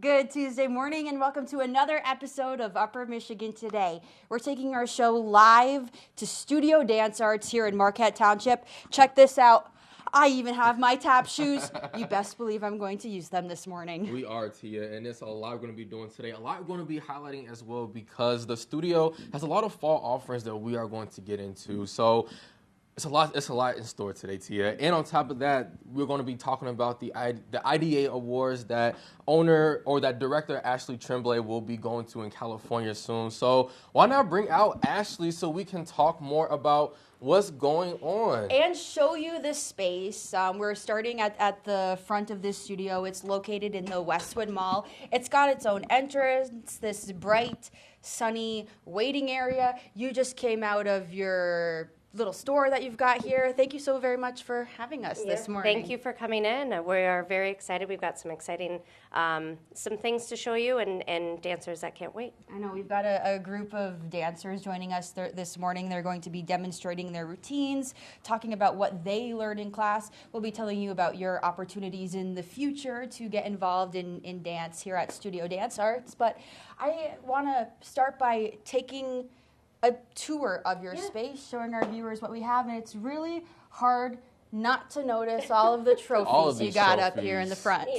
Good Tuesday morning and welcome to another episode of Upper Michigan Today. We're taking our show live to Studio Dance Arts here in Marquette Township. Check this out. I even have my tap shoes. You best believe I'm going to use them this morning. We are, Tia, and it's a lot we're going to be doing today. A lot we're going to be highlighting as well because the studio has a lot of fall offerings that we are going to get into. So it's a lot in store today, Tia. And on top of that, we're going to be talking about the IDA Awards that director Ashley Tremblay will be going to in California soon. So why not bring out Ashley so we can talk more about what's going on and show you the space. We're starting at the front of this studio. It's located in the Westwood Mall. It's got its own entrance, this bright, sunny waiting area. You just came out of your little store that you've got here. Thank you so very much for having us this morning. Thank you for coming in. We are very excited. We've got some exciting, some things to show you and dancers that can't wait. I know we've got a group of dancers joining us this morning. They're going to be demonstrating their routines, talking about what they learned in class. We'll be telling you about your opportunities in the future to get involved in dance here at Studio Dance Arts. But I want to start by taking a tour of your space, showing our viewers what we have, and it's really hard not to notice all of the trophies you got up here in the front.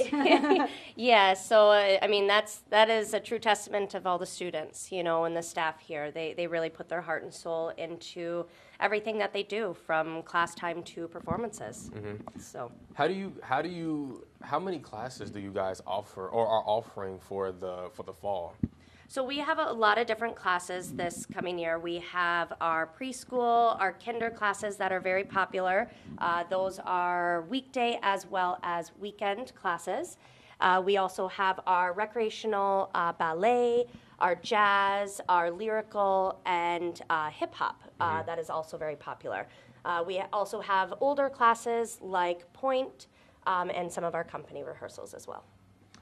Yeah, so I mean that is a true testament of all the students, and the staff here. They really put their heart and soul into everything that they do, from class time to performances. Mm-hmm. So how many classes do you guys offer or are offering for the fall? So we have a lot of different classes this coming year. We have our preschool, our kinder classes that are very popular. Those are weekday as well as weekend classes. We also have our recreational ballet, our jazz, our lyrical, and hip-hop that is also very popular. We also have older classes like Point and some of our company rehearsals as well.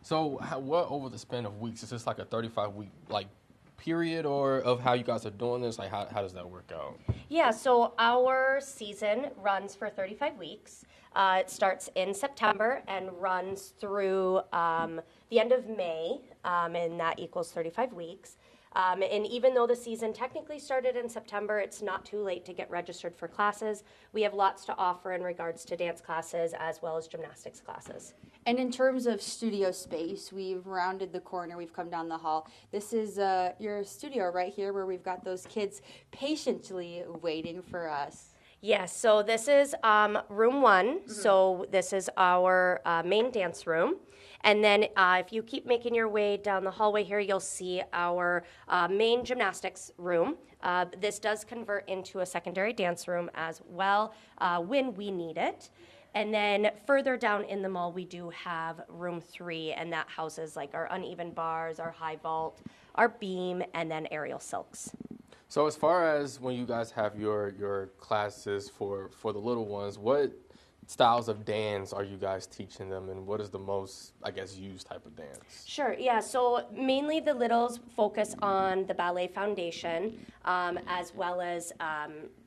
So what over the span of weeks? Is this like a 35-week period or of how you guys are doing this? Like how does that work out? Yeah, so our season runs for 35 weeks. It starts in September and runs through the end of May, and that equals 35 weeks. And even though the season technically started in September, it's not too late to get registered for classes. We have lots to offer in regards to dance classes as well as gymnastics classes. And in terms of studio space, we've rounded the corner, we've come down the hall. This is your studio right here where we've got those kids patiently waiting for us. Yes, so this is room one. Mm-hmm. So this is our main dance room. And then if you keep making your way down the hallway here, you'll see our main gymnastics room. This does convert into a secondary dance room as well when we need it. And then further down in the mall, we do have room 3, and that houses like our uneven bars, our high vault, our beam, and then aerial silks. So as far as when you guys have your classes for the little ones, what styles of dance are you guys teaching them, and what is the most, used type of dance? Sure, yeah, so mainly the littles focus on the ballet foundation, as well as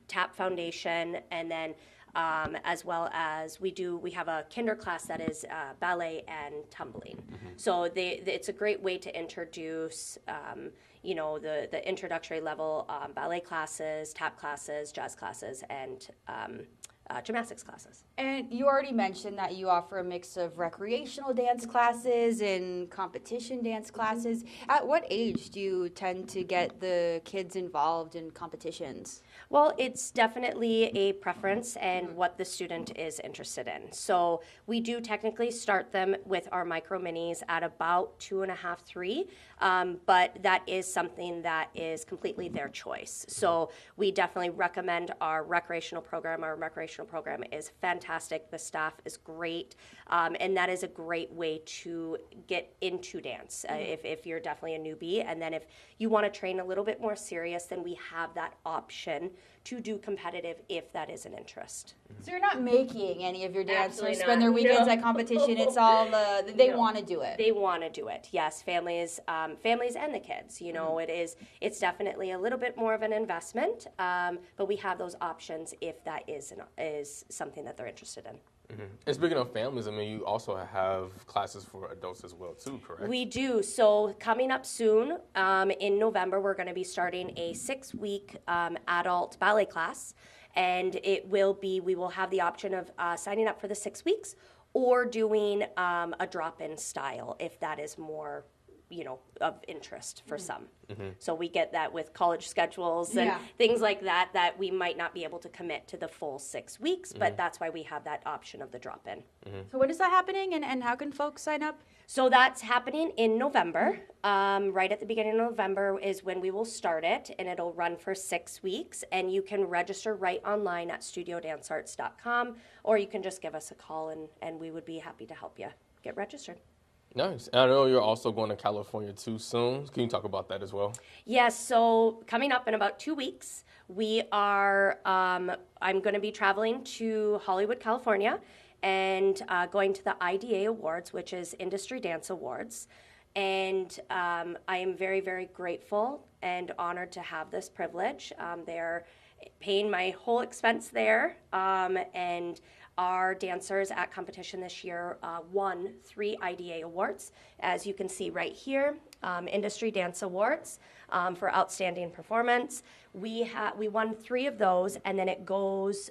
tap foundation, and then as well as we have a kinder class that is ballet and tumbling. Mm-hmm. So it's a great way to introduce, the introductory level ballet classes, tap classes, jazz classes, and gymnastics classes. And you already mentioned that you offer a mix of recreational dance classes and competition dance classes. Mm-hmm. At what age do you tend to get the kids involved in competitions? Well, it's definitely a preference and what the student is interested in. So we do technically start them with our micro minis at about 2.5, 3, but that is something that is completely their choice. So we definitely recommend our recreational program. Our recreational program is fantastic. The staff is great, and that is a great way to get into dance if you're definitely a newbie. And then if you want to train a little bit more serious, then we have that option to do competitive if that is an interest. So you're not making any of your dancers spend their weekends at competition. It's all they want to do it. They want to do it. Yes, families and the kids. It's definitely a little bit more of an investment, but we have those options if that is something that they're interested in. And speaking of families, I mean, you also have classes for adults as well, too, correct? We do. So coming up soon, in November, we're going to be starting a 6-week adult ballet class. And we will have the option of signing up for the 6 weeks or doing a drop-in style if that is more, of interest for some. So we get that with college schedules and things like that, that we might not be able to commit to the full 6 weeks, but that's why we have that option of the drop-in. So when is that happening, and how can folks sign up? So that's happening in November. Right at the beginning of November is when we will start it, and it'll run for 6 weeks. And you can register right online at studiodancearts.com, or you can just give us a call, and we would be happy to help you get registered. Nice. And I know you're also going to California too soon. Can you talk about that as well? Yes, so coming up in about 2 weeks, we are, I'm going to be traveling to Hollywood, California, and going to the IDA Awards, which is Industry Dance Awards. And I am very, very grateful and honored to have this privilege. They're paying my whole expense there, and our dancers at competition this year won 3 IDA awards, as you can see right here, Industry Dance Awards for outstanding performance. We won 3 of those, and then it goes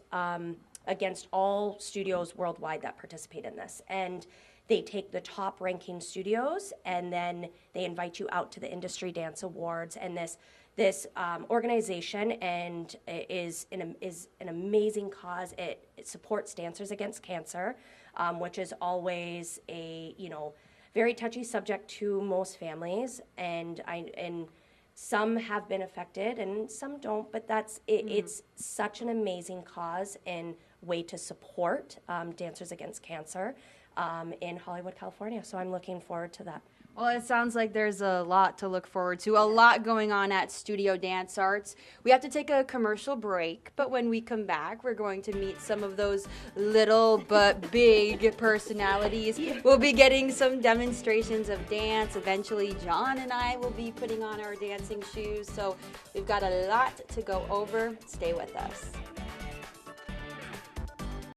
against all studios worldwide that participate in this. And they take the top ranking studios, and then they invite you out to the Industry Dance Awards. And this organization and is an amazing cause. It supports Dancers Against Cancer, which is always a very touchy subject to most families, and some have been affected and some don't. But that's it. It's such an amazing cause and way to support Dancers Against Cancer in Hollywood, California. So I'm looking forward to that. Well, it sounds like there's a lot to look forward to, a lot going on at Studio Dance Arts. We have to take a commercial break, but when we come back, we're going to meet some of those little but big personalities. We'll be getting some demonstrations of dance. Eventually, John and I will be putting on our dancing shoes. So we've got a lot to go over. Stay with us.